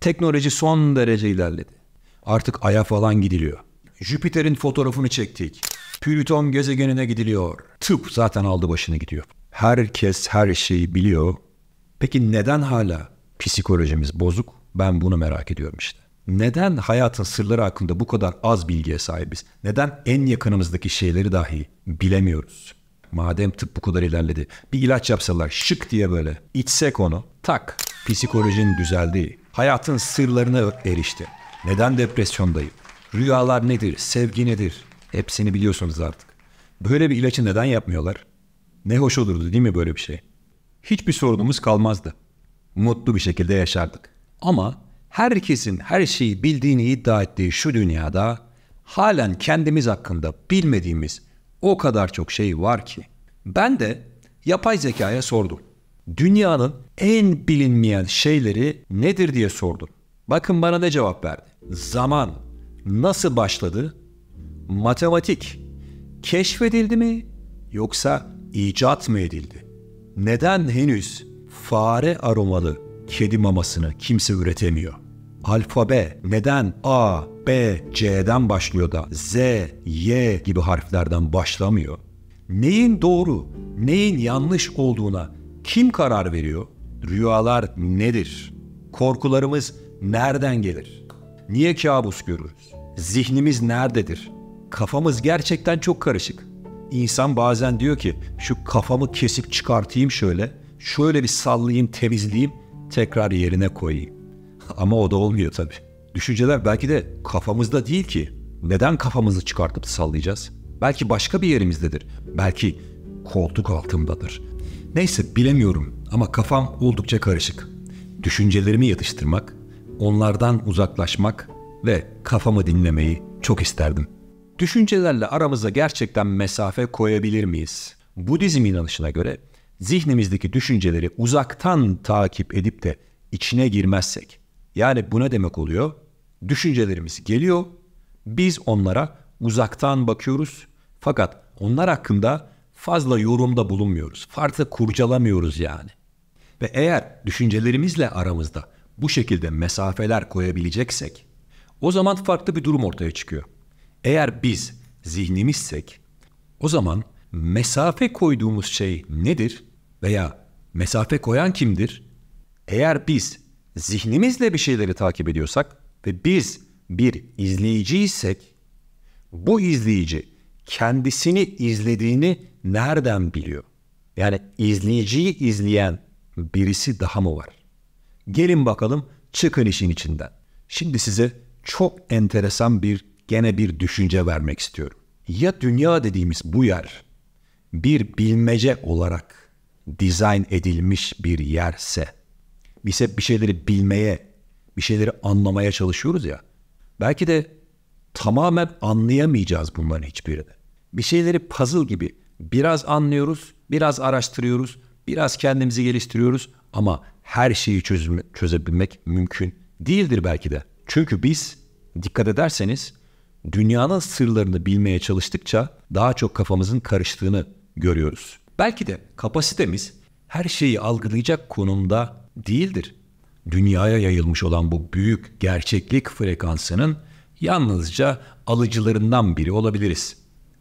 Teknoloji son derece ilerledi. Artık Ay'a falan gidiliyor. Jüpiter'in fotoğrafını çektik. Plüton gezegenine gidiliyor. Tıp zaten aldı başını gidiyor. Herkes her şeyi biliyor. Peki neden hala psikolojimiz bozuk? Ben bunu merak ediyorum işte. Neden hayatın sırları hakkında bu kadar az bilgiye sahibiz? Neden en yakınımızdaki şeyleri dahi bilemiyoruz? Madem tıp bu kadar ilerledi, bir ilaç yapsalar şık diye böyle içsek onu, tak, psikolojinin düzeldiği, hayatın sırlarına erişti. Neden depresyondayım? Rüyalar nedir? Sevgi nedir? Hepsini biliyorsunuz artık. Böyle bir ilacı neden yapmıyorlar? Ne hoş olurdu değil mi böyle bir şey? Hiçbir sorunumuz kalmazdı. Mutlu bir şekilde yaşardık. Ama herkesin her şeyi bildiğini iddia ettiği şu dünyada halen kendimiz hakkında bilmediğimiz o kadar çok şey var ki. Ben de yapay zekaya sordum. Dünyanın en bilinmeyen şeyleri nedir diye sordum. Bakın bana ne cevap verdi. Zaman nasıl başladı? Matematik keşfedildi mi yoksa icat mı edildi? Neden henüz fare aromalı kedi mamasını kimse üretemiyor? Alfabe neden A, B, C'den başlıyor da Z, Y gibi harflerden başlamıyor? Neyin doğru, neyin yanlış olduğuna kim karar veriyor? Rüyalar nedir? Korkularımız nereden gelir? Niye kabus görürüz? Zihnimiz nerededir? Kafamız gerçekten çok karışık. İnsan bazen diyor ki şu kafamı kesip çıkartayım şöyle bir sallayayım, temizleyeyim, tekrar yerine koyayım. Ama o da olmuyor tabii. Düşünceler belki de kafamızda değil ki. Neden kafamızı çıkartıp sallayacağız? Belki başka bir yerimizdedir. Belki koltuk altımdadır. Neyse bilemiyorum ama kafam oldukça karışık. Düşüncelerimi yatıştırmak, onlardan uzaklaşmak ve kafamı dinlemeyi çok isterdim. Düşüncelerle aramıza gerçekten mesafe koyabilir miyiz? Budizm inanışına göre zihnimizdeki düşünceleri uzaktan takip edip de içine girmezsek, yani bu ne demek oluyor? Düşüncelerimiz geliyor, biz onlara uzaktan bakıyoruz fakat onlar hakkında fazla yorumda bulunmuyoruz, farklı kurcalamıyoruz yani. Ve eğer düşüncelerimizle aramızda bu şekilde mesafeler koyabileceksek, o zaman farklı bir durum ortaya çıkıyor. Eğer biz zihnimizsek, o zaman mesafe koyduğumuz şey nedir? Veya mesafe koyan kimdir? Eğer biz zihnimizle bir şeyleri takip ediyorsak ve biz bir izleyiciysek, bu izleyici kendisini izlediğini nereden biliyor? Yani izleyiciyi izleyen birisi daha mı var? Gelin bakalım, çıkın işin içinden. Şimdi size çok enteresan gene bir düşünce vermek istiyorum. Ya dünya dediğimiz bu yer bir bilmece olarak dizayn edilmiş bir yerse, biz hep bir şeyleri bilmeye, bir şeyleri anlamaya çalışıyoruz ya, belki de tamamen anlayamayacağız bunların hiçbirini. Bir şeyleri puzzle gibi biraz anlıyoruz, biraz araştırıyoruz, biraz kendimizi geliştiriyoruz ama her şeyi çözebilmek mümkün değildir belki de. Çünkü biz, dikkat ederseniz, dünyanın sırlarını bilmeye çalıştıkça daha çok kafamızın karıştığını görüyoruz. Belki de kapasitemiz her şeyi algılayacak konumda değildir. Dünyaya yayılmış olan bu büyük gerçeklik frekansının yalnızca alıcılarından biri olabiliriz.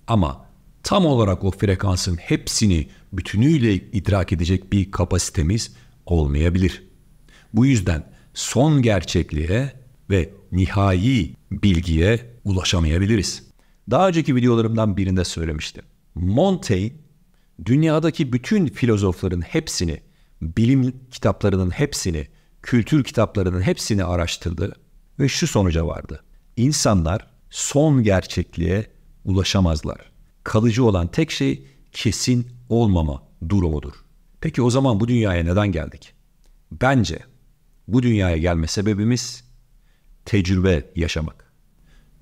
Ama tam olarak o frekansın hepsini bütünüyle idrak edecek bir kapasitemiz olmayabilir. Bu yüzden son gerçekliğe ve nihai bilgiye ulaşamayabiliriz. Daha önceki videolarımdan birinde söylemiştim. Montaigne, dünyadaki bütün filozofların hepsini, bilim kitaplarının hepsini, kültür kitaplarının hepsini araştırdı ve şu sonuca vardı. İnsanlar son gerçekliğe ulaşamazlar. Kalıcı olan tek şey kesin olmama durumudur. Peki o zaman bu dünyaya neden geldik? Bence bu dünyaya gelme sebebimiz tecrübe yaşamak.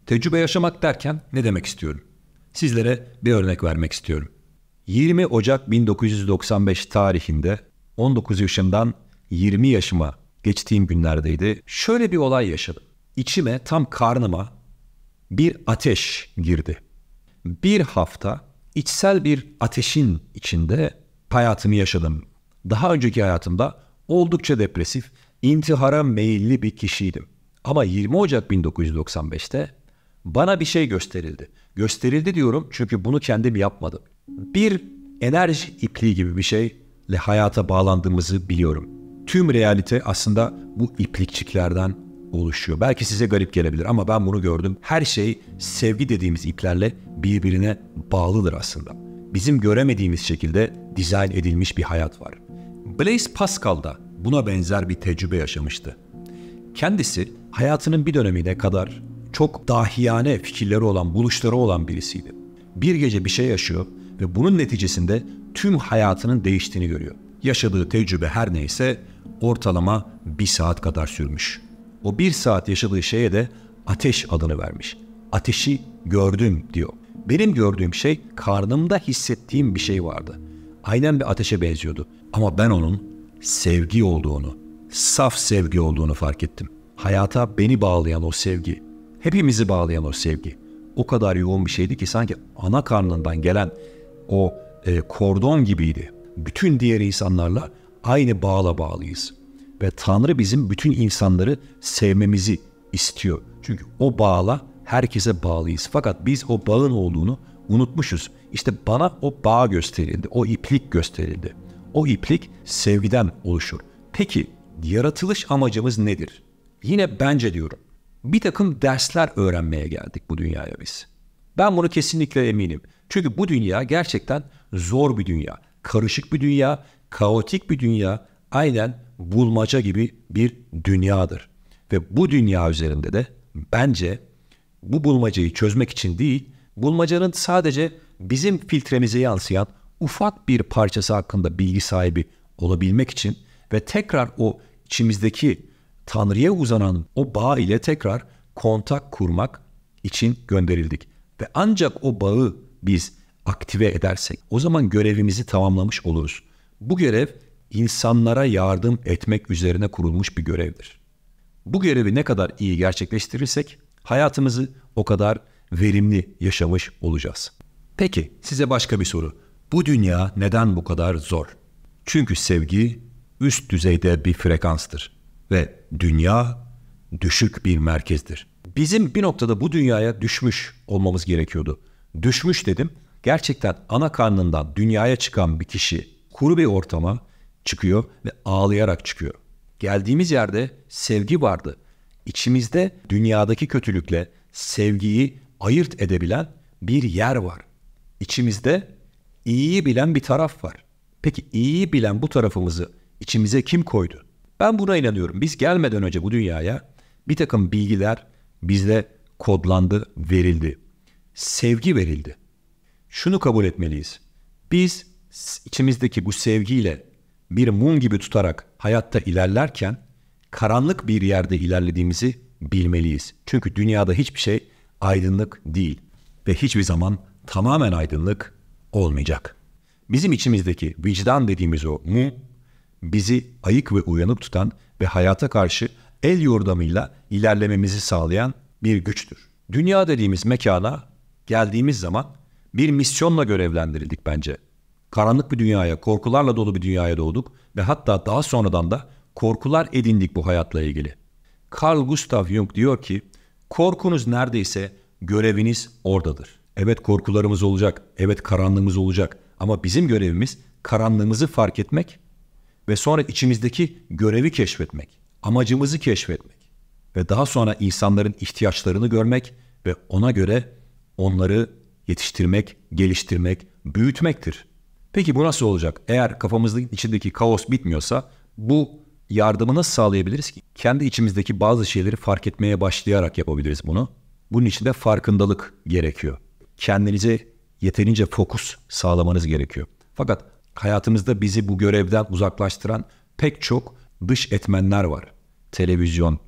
Tecrübe yaşamak derken ne demek istiyorum? Sizlere bir örnek vermek istiyorum. 20 Ocak 1995 tarihinde 19 yaşımdan 20 yaşıma geçtiğim günlerdeydi. Şöyle bir olay yaşadım. İçime, tam karnıma bir ateş girdi. Bir hafta içsel bir ateşin içinde hayatımı yaşadım. Daha önceki hayatımda oldukça depresif, intihara meyilli bir kişiydim. Ama 20 Ocak 1995'te bana bir şey gösterildi. Gösterildi diyorum çünkü bunu kendim yapmadım. Bir enerji ipliği gibi bir şeyle hayata bağlandığımızı biliyorum. Tüm realite aslında bu iplikçiklerden oluşuyor. Belki size garip gelebilir ama ben bunu gördüm. Her şey sevgi dediğimiz iplerle birbirine bağlıdır aslında. Bizim göremediğimiz şekilde dizayn edilmiş bir hayat var. Blaise Pascal da buna benzer bir tecrübe yaşamıştı. Kendisi hayatının bir dönemine kadar çok dahiyane fikirleri olan, buluşları olan birisiydi. Bir gece bir şey yaşıyor ve bunun neticesinde tüm hayatının değiştiğini görüyor. Yaşadığı tecrübe her neyse ortalama 1 saat kadar sürmüş. O 1 saat yaşadığı şeye de ateş adını vermiş. Ateşi gördüm diyor. Benim gördüğüm şey karnımda hissettiğim bir şey vardı. Aynen bir ateşe benziyordu. Ama ben onun sevgi olduğunu, saf sevgi olduğunu fark ettim. Hayata beni bağlayan o sevgi, hepimizi bağlayan o sevgi o kadar yoğun bir şeydi ki sanki ana karnından gelen o kordon gibiydi. Bütün diğer insanlarla aynı bağla bağlıyız. Ve Tanrı bizim bütün insanları sevmemizi istiyor. Çünkü o bağla herkese bağlıyız. Fakat biz o bağın olduğunu unutmuşuz. İşte bana o bağ gösterildi, o iplik gösterildi. O iplik sevgiden oluşur. Peki yaratılış amacımız nedir? Yine bence diyorum, bir takım dersler öğrenmeye geldik bu dünyaya biz. Ben bunu kesinlikle eminim. Çünkü bu dünya gerçekten zor bir dünya. Karışık bir dünya, kaotik bir dünya, aynen bulmaca gibi bir dünyadır. Ve bu dünya üzerinde de bence bu bulmacayı çözmek için değil, bulmacanın sadece bizim filtremize yansıyan ufak bir parçası hakkında bilgi sahibi olabilmek için ve tekrar o içimizdeki Tanrı'ya uzanan o bağ ile tekrar kontak kurmak için gönderildik. Ve ancak o bağı biz aktive edersek o zaman görevimizi tamamlamış oluruz. Bu görev insanlara yardım etmek üzerine kurulmuş bir görevdir. Bu görevi ne kadar iyi gerçekleştirirsek hayatımızı o kadar verimli yaşamış olacağız. Peki size başka bir soru. Bu dünya neden bu kadar zor? Çünkü sevgi üst düzeyde bir frekanstır ve dünya düşük bir merkezdir. Bizim bir noktada bu dünyaya düşmüş olmamız gerekiyordu. Düşmüş dedim. Gerçekten ana karnından dünyaya çıkan bir kişi kuru bir ortama çıkıyor ve ağlayarak çıkıyor. Geldiğimiz yerde sevgi vardı. İçimizde dünyadaki kötülükle sevgiyi ayırt edebilen bir yer var. İçimizde iyiyi bilen bir taraf var. Peki iyiyi bilen bu tarafımızı içimize kim koydu? Ben buna inanıyorum. Biz gelmeden önce bu dünyaya bir takım bilgiler bizde kodlandı, verildi. Sevgi verildi. Şunu kabul etmeliyiz. Biz içimizdeki bu sevgiyle bir mum gibi tutarak hayatta ilerlerken karanlık bir yerde ilerlediğimizi bilmeliyiz. Çünkü dünyada hiçbir şey aydınlık değil ve hiçbir zaman tamamen aydınlık olmayacak. Bizim içimizdeki vicdan dediğimiz o mum bizi ayık ve uyanık tutan ve hayata karşı el yordamıyla ilerlememizi sağlayan bir güçtür. Dünya dediğimiz mekana geldiğimiz zaman bir misyonla görevlendirildik bence. Karanlık bir dünyaya, korkularla dolu bir dünyaya doğduk ve hatta daha sonradan da korkular edindik bu hayatla ilgili. Carl Gustav Jung diyor ki, korkunuz neredeyse göreviniz oradadır. Evet korkularımız olacak, evet karanlığımız olacak ama bizim görevimiz karanlığımızı fark etmek ve sonra içimizdeki görevi keşfetmek, amacımızı keşfetmek ve daha sonra insanların ihtiyaçlarını görmek ve ona göre onları yetiştirmek, geliştirmek, büyütmektir. Peki bu nasıl olacak? Eğer kafamızın içindeki kaos bitmiyorsa bu yardımı nasıl sağlayabiliriz ki? Kendi içimizdeki bazı şeyleri fark etmeye başlayarak yapabiliriz bunu. Bunun için de farkındalık gerekiyor. Kendinize yeterince fokus sağlamanız gerekiyor. Fakat hayatımızda bizi bu görevden uzaklaştıran pek çok dış etmenler var. Televizyon,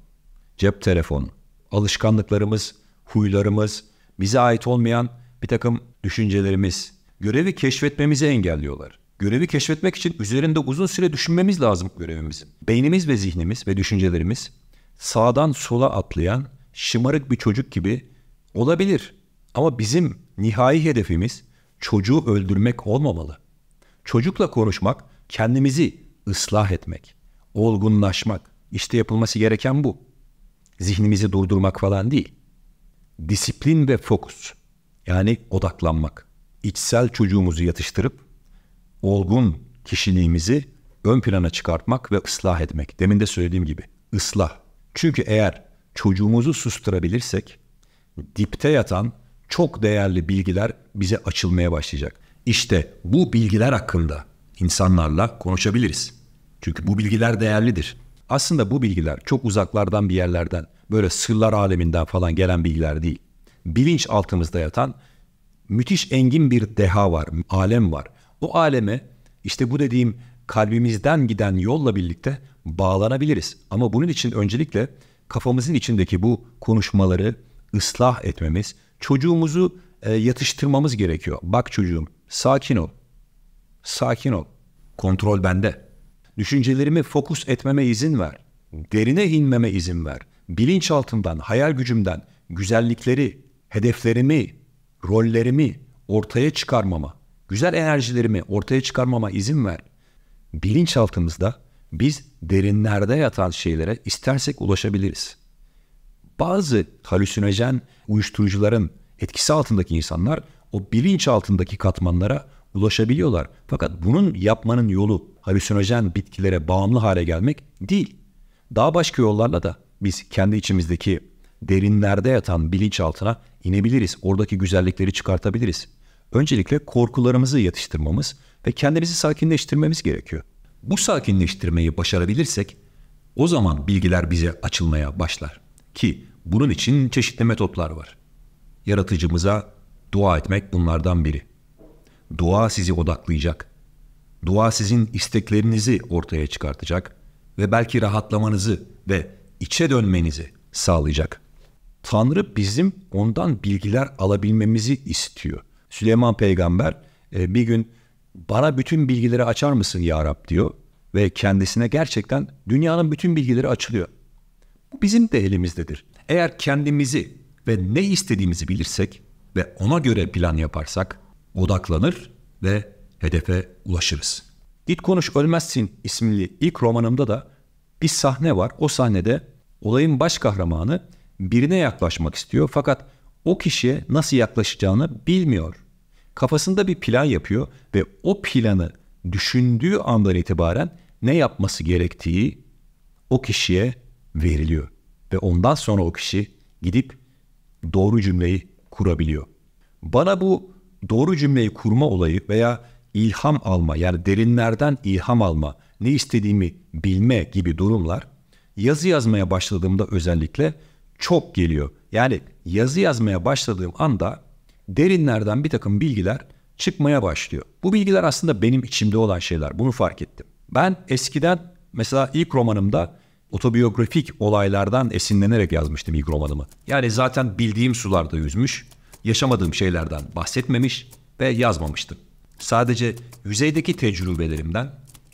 cep telefonu, alışkanlıklarımız, huylarımız, bize ait olmayan bir takım düşüncelerimiz, görevi keşfetmemizi engelliyorlar. Görevi keşfetmek için üzerinde uzun süre düşünmemiz lazım görevimizin. Beynimiz ve zihnimiz ve düşüncelerimiz sağdan sola atlayan şımarık bir çocuk gibi olabilir. Ama bizim nihai hedefimiz çocuğu öldürmek olmamalı. Çocukla konuşmak, kendimizi ıslah etmek, olgunlaşmak, İşte yapılması gereken bu. Zihnimizi durdurmak falan değil. Disiplin ve fokus. Yani odaklanmak. İçsel çocuğumuzu yatıştırıp olgun kişiliğimizi ön plana çıkartmak ve ıslah etmek. Demin de söylediğim gibi ıslah. Çünkü eğer çocuğumuzu susturabilirsek dipte yatan çok değerli bilgiler bize açılmaya başlayacak. İşte bu bilgiler hakkında insanlarla konuşabiliriz. Çünkü bu bilgiler değerlidir. Aslında bu bilgiler çok uzaklardan bir yerlerden, böyle sırlar aleminden falan gelen bilgiler değil. Bilinçaltımızda yatan müthiş engin bir deha var, alem var. O aleme işte bu dediğim kalbimizden giden yolla birlikte bağlanabiliriz. Ama bunun için öncelikle kafamızın içindeki bu konuşmaları ıslah etmemiz, çocuğumuzu yatıştırmamız gerekiyor. Bak çocuğum, sakin ol. Sakin ol. Kontrol bende. Düşüncelerimi fokus etmeme izin ver. Derine inmeme izin ver. Bilinçaltımdan, hayal gücümden güzellikleri, hedeflerimi, rollerimi ortaya çıkarmama, güzel enerjilerimi ortaya çıkarmama izin ver. Bilinçaltımızda biz derinlerde yatan şeylere istersek ulaşabiliriz. Bazı halüsinojen uyuşturucuların etkisi altındaki insanlar o bilinç altındaki katmanlara ulaşabiliyorlar. Fakat bunun yapmanın yolu halüsinojen bitkilere bağımlı hale gelmek değil. Daha başka yollarla da biz kendi içimizdeki derinlerde yatan bilinçaltına inebiliriz. Oradaki güzellikleri çıkartabiliriz. Öncelikle korkularımızı yatıştırmamız ve kendimizi sakinleştirmemiz gerekiyor. Bu sakinleştirmeyi başarabilirsek o zaman bilgiler bize açılmaya başlar. Ki bunun için çeşitli metotlar var. Yaratıcımıza dua etmek bunlardan biri. Dua sizi odaklayacak. Dua sizin isteklerinizi ortaya çıkartacak ve belki rahatlamanızı ve içe dönmenizi sağlayacak. Tanrı bizim ondan bilgiler alabilmemizi istiyor. Süleyman Peygamber bir gün bana bütün bilgileri açar mısın ya Rab diyor ve kendisine gerçekten dünyanın bütün bilgileri açılıyor. Bu bizim de elimizdedir. Eğer kendimizi ve ne istediğimizi bilirsek ve ona göre plan yaparsak odaklanır ve hedefe ulaşırız. Git Konuş Ölmezsin isimli ilk romanımda da bir sahne var. O sahnede olayın baş kahramanı birine yaklaşmak istiyor fakat o kişiye nasıl yaklaşacağını bilmiyor. Kafasında bir plan yapıyor ve o planı düşündüğü andan itibaren ne yapması gerektiği o kişiye veriliyor. Ve ondan sonra o kişi gidip doğru cümleyi kurabiliyor. Bana bu doğru cümleyi kurma olayı veya ilham alma, yani derinlerden ilham alma, ne istediğimi bilme gibi durumlar yazı yazmaya başladığımda özellikle çok geliyor. Yani yazı yazmaya başladığım anda derinlerden bir takım bilgiler çıkmaya başlıyor. Bu bilgiler aslında benim içimde olan şeyler. Bunu fark ettim. Ben eskiden mesela ilk romanımda otobiyografik olaylardan esinlenerek yazmıştım ilk romanımı. Yani zaten bildiğim sularda yüzmüş, yaşamadığım şeylerden bahsetmemiş ve yazmamıştım. Sadece yüzeydeki tecrübelerimden,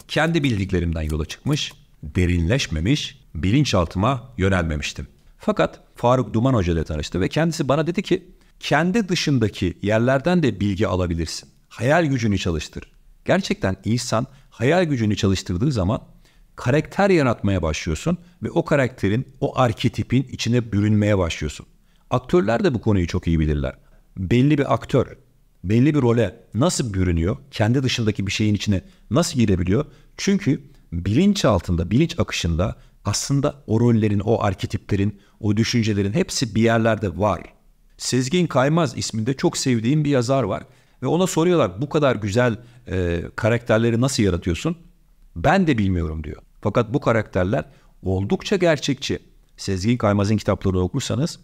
kendi bildiklerimden yola çıkmış, derinleşmemiş, bilinçaltıma yönelmemiştim. Fakat Faruk Duman Hoca ile tanıştı ve kendisi bana dedi ki, kendi dışındaki yerlerden de bilgi alabilirsin. Hayal gücünü çalıştır. Gerçekten insan hayal gücünü çalıştırdığı zaman karakter yaratmaya başlıyorsun ve o karakterin, o arketipin içine bürünmeye başlıyorsun. Aktörler de bu konuyu çok iyi bilirler. Belli bir aktör, belli bir role nasıl bürünüyor, kendi dışındaki bir şeyin içine nasıl girebiliyor? Çünkü bilinç altında, bilinç akışında aslında o rollerin, o arketiplerin, o düşüncelerin hepsi bir yerlerde var. Sezgin Kaymaz isminde çok sevdiğim bir yazar var ve ona soruyorlar, bu kadar güzel karakterleri nasıl yaratıyorsun? Ben de bilmiyorum diyor. Fakat bu karakterler oldukça gerçekçi. Sezgin Kaymaz'ın kitaplarını okursanız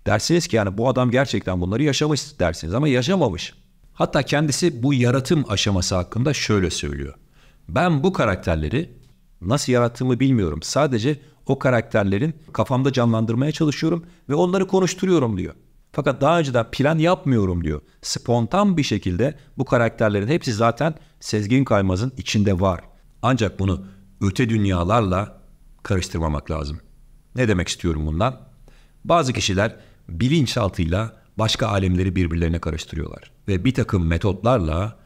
dersiniz ki yani bu adam gerçekten bunları yaşamış dersiniz ama yaşamamış. Hatta kendisi bu yaratım aşaması hakkında şöyle söylüyor. Ben bu karakterleri nasıl yarattığımı bilmiyorum. Sadece o karakterlerin kafamda canlandırmaya çalışıyorum ve onları konuşturuyorum diyor. Fakat daha önceden plan yapmıyorum diyor. Spontan bir şekilde bu karakterlerin hepsi zaten Sezgin Kaymaz'ın içinde var. Ancak bunu öte dünyalarla karıştırmamak lazım. Ne demek istiyorum bundan? Bazı kişiler bilinçaltıyla başka alemleri birbirlerine karıştırıyorlar. Ve bir takım metotlarla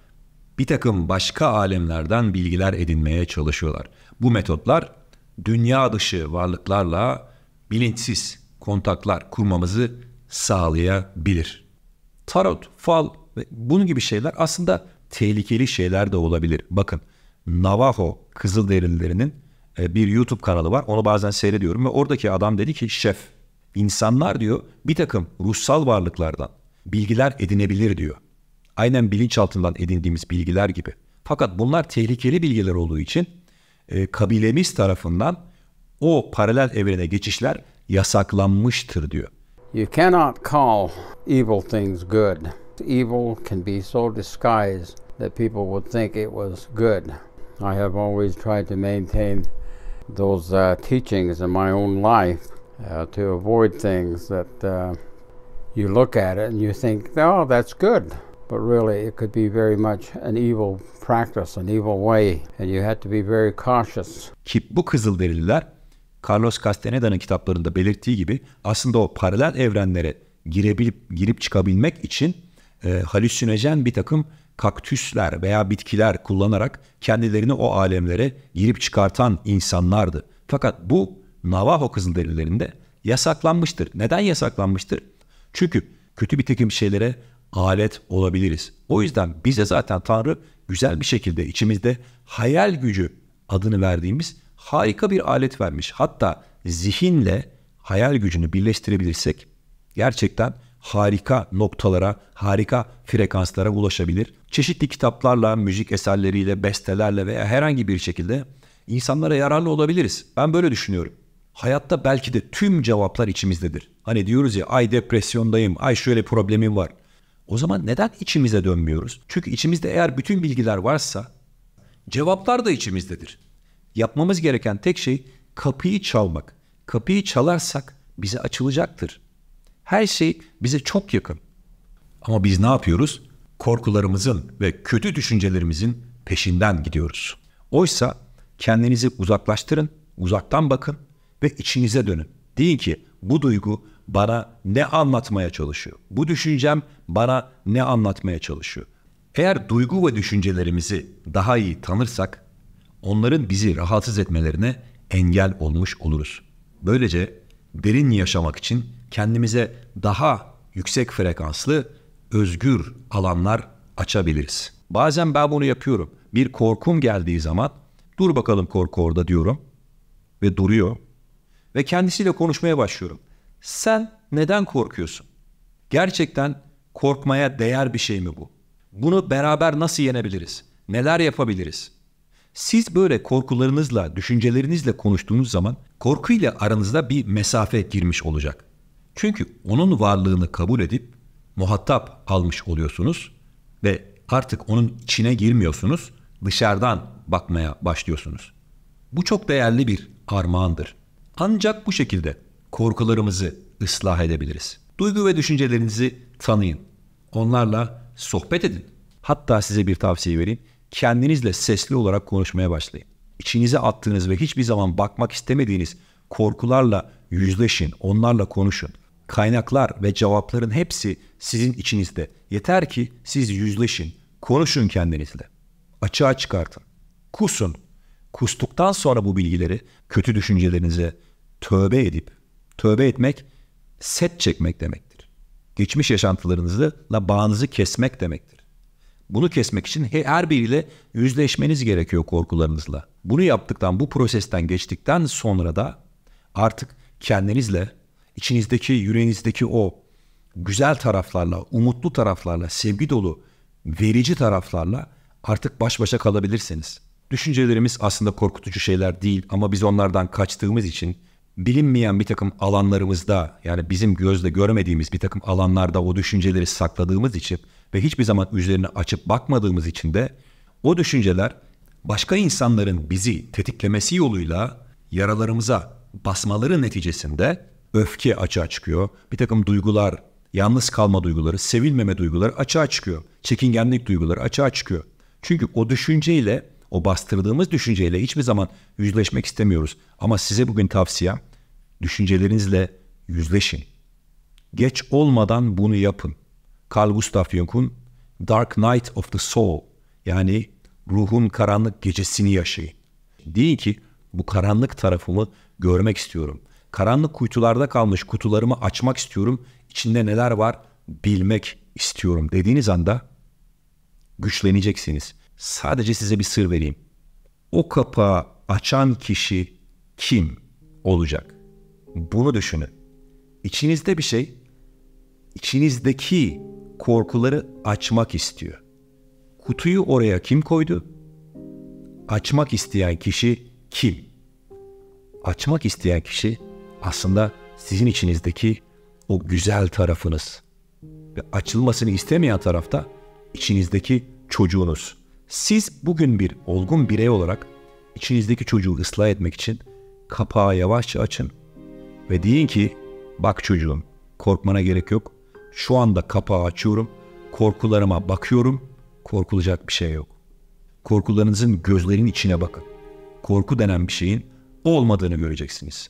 bir takım başka alemlerden bilgiler edinmeye çalışıyorlar. Bu metotlar dünya dışı varlıklarla bilinçsiz kontaklar kurmamızı sağlayabilir. Tarot, fal ve bunun gibi şeyler aslında tehlikeli şeyler de olabilir. Bakın, Navajo Kızılderililerinin bir YouTube kanalı var. Onu bazen seyrediyorum ve oradaki adam dedi ki, şef, insanlar diyor bir takım ruhsal varlıklardan bilgiler edinebilir diyor. Aynen bilinçaltından edindiğimiz bilgiler gibi. Fakat bunlar tehlikeli bilgiler olduğu için kabilemiz tarafından o paralel evrene geçişler yasaklanmıştır diyor. You cannot call evil things good. Evil can be so disguised that people would think it was good. I have always tried to maintain those teachings in my own life to avoid things that you look at it and you think, oh, that's good. But really it could be very much an evil practice, an evil way, and you have to be very cautious. Ki bu Kızılderililer, Carlos Castaneda'nın kitaplarında belirttiği gibi aslında o paralel evrenlere girip çıkabilmek için halüsinojen bir takım kaktüsler veya bitkiler kullanarak kendilerini o alemlere girip çıkartan insanlardı. Fakat bu Navajo Kızılderililerinde yasaklanmıştır. Neden yasaklanmıştır? Çünkü kötü bir takım şeylere alet olabiliriz. O yüzden bize zaten Tanrı güzel bir şekilde içimizde hayal gücü adını verdiğimiz harika bir alet vermiş. Hatta zihinle hayal gücünü birleştirebilirsek gerçekten harika noktalara, harika frekanslara ulaşabilir. Çeşitli kitaplarla, müzik eserleriyle, bestelerle veya herhangi bir şekilde insanlara yararlı olabiliriz. Ben böyle düşünüyorum. Hayatta belki de tüm cevaplar içimizdedir. Hani diyoruz ya, ay depresyondayım, ay şöyle problemim var. O zaman neden içimize dönmüyoruz? Çünkü içimizde eğer bütün bilgiler varsa cevaplar da içimizdedir. Yapmamız gereken tek şey kapıyı çalmak. Kapıyı çalarsak bize açılacaktır. Her şey bize çok yakın. Ama biz ne yapıyoruz? Korkularımızın ve kötü düşüncelerimizin peşinden gidiyoruz. Oysa kendinizi uzaklaştırın, uzaktan bakın ve içinize dönün. Deyin ki, bu duygu bana ne anlatmaya çalışıyor? Bu düşüncem bana ne anlatmaya çalışıyor? Eğer duygu ve düşüncelerimizi daha iyi tanırsak, onların bizi rahatsız etmelerine engel olmuş oluruz. Böylece derin yaşamak için kendimize daha yüksek frekanslı, özgür alanlar açabiliriz. Bazen ben bunu yapıyorum. Bir korkum geldiği zaman, dur bakalım korku orada diyorum ve duruyor ve kendisiyle konuşmaya başlıyorum. Sen neden korkuyorsun? Gerçekten korkmaya değer bir şey mi bu? Bunu beraber nasıl yenebiliriz? Neler yapabiliriz? Siz böyle korkularınızla, düşüncelerinizle konuştuğunuz zaman korkuyla aranızda bir mesafe girmiş olacak. Çünkü onun varlığını kabul edip muhatap almış oluyorsunuz ve artık onun içine girmiyorsunuz, dışarıdan bakmaya başlıyorsunuz. Bu çok değerli bir armağandır. Ancak bu şekilde korkularımızı ıslah edebiliriz. Duygu ve düşüncelerinizi tanıyın. Onlarla sohbet edin. Hatta size bir tavsiye vereyim. Kendinizle sesli olarak konuşmaya başlayın. İçinize attığınız ve hiçbir zaman bakmak istemediğiniz korkularla yüzleşin, onlarla konuşun. Kaynaklar ve cevapların hepsi sizin içinizde. Yeter ki siz yüzleşin, konuşun kendinizle. Açığa çıkartın, kusun. Kustuktan sonra bu bilgileri kötü düşüncelerinize tövbe etmek, set çekmek demektir. Geçmiş yaşantılarınızla bağınızı kesmek demektir. Bunu kesmek için her biriyle yüzleşmeniz gerekiyor korkularınızla. Bunu yaptıktan, bu prosesten geçtikten sonra da artık kendinizle, içinizdeki, yüreğinizdeki o güzel taraflarla, umutlu taraflarla, sevgi dolu, verici taraflarla artık baş başa kalabilirsiniz. Düşüncelerimiz aslında korkutucu şeyler değil ama biz onlardan kaçtığımız için bilinmeyen bir takım alanlarımızda, yani bizim gözle görmediğimiz bir takım alanlarda o düşünceleri sakladığımız için ve hiçbir zaman üzerine açıp bakmadığımız için de o düşünceler başka insanların bizi tetiklemesi yoluyla yaralarımıza basmaları neticesinde öfke açığa çıkıyor. Bir takım duygular, yalnız kalma duyguları, sevilmeme duyguları açığa çıkıyor. Çekingenlik duyguları açığa çıkıyor. Çünkü o düşünceyle, o bastırdığımız düşünceyle hiçbir zaman yüzleşmek istemiyoruz. Ama size bugün tavsiyem, düşüncelerinizle yüzleşin. Geç olmadan bunu yapın. Carl Gustav Jung'un Dark Night of the Soul, yani ruhun karanlık gecesini yaşayın. Deyin ki Bu karanlık tarafımı görmek istiyorum. Karanlık kuytularda kalmış kutularımı açmak istiyorum. İçinde neler var bilmek istiyorum dediğiniz anda güçleneceksiniz. Sadece size bir sır vereyim. O kapağı açan kişi kim olacak? Bunu düşünün. İçinizde bir şey, içinizdeki korkuları açmak istiyor. Kutuyu oraya kim koydu? Açmak isteyen kişi kim? Açmak isteyen kişi aslında sizin içinizdeki o güzel tarafınız. Ve açılmasını istemeyen tarafta içinizdeki çocuğunuz. Siz bugün bir olgun birey olarak içinizdeki çocuğu ıslah etmek için kapağı yavaşça açın. Ve deyin ki, bak çocuğum, korkmana gerek yok. Şu anda kapağı açıyorum, korkularıma bakıyorum, korkulacak bir şey yok. Korkularınızın gözlerinin içine bakın. Korku denen bir şeyin olmadığını göreceksiniz.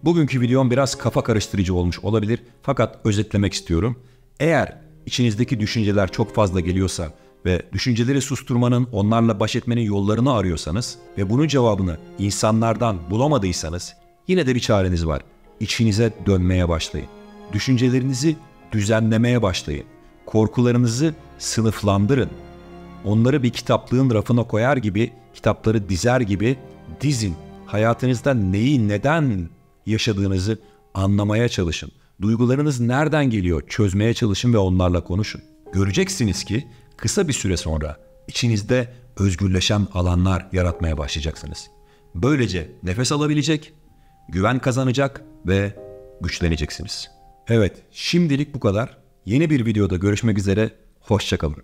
Bugünkü videom biraz kafa karıştırıcı olmuş olabilir fakat özetlemek istiyorum. Eğer içinizdeki düşünceler çok fazla geliyorsa ve düşünceleri susturmanın, onlarla baş etmenin yollarını arıyorsanız ve bunun cevabını insanlardan bulamadıysanız yine de bir çareniz var. İçinize dönmeye başlayın. Düşüncelerinizi düzenlemeye başlayın. Korkularınızı sınıflandırın. Onları bir kitaplığın rafına koyar gibi, kitapları dizer gibi dizin. Hayatınızda neyi, neden yaşadığınızı anlamaya çalışın. Duygularınız nereden geliyor çözmeye çalışın ve onlarla konuşun. Göreceksiniz ki kısa bir süre sonra içinizde özgürleşen alanlar yaratmaya başlayacaksınız. Böylece nefes alabilecek, güven kazanacak ve güçleneceksiniz. Evet, şimdilik bu kadar. Yeni bir videoda görüşmek üzere, hoşça kalın.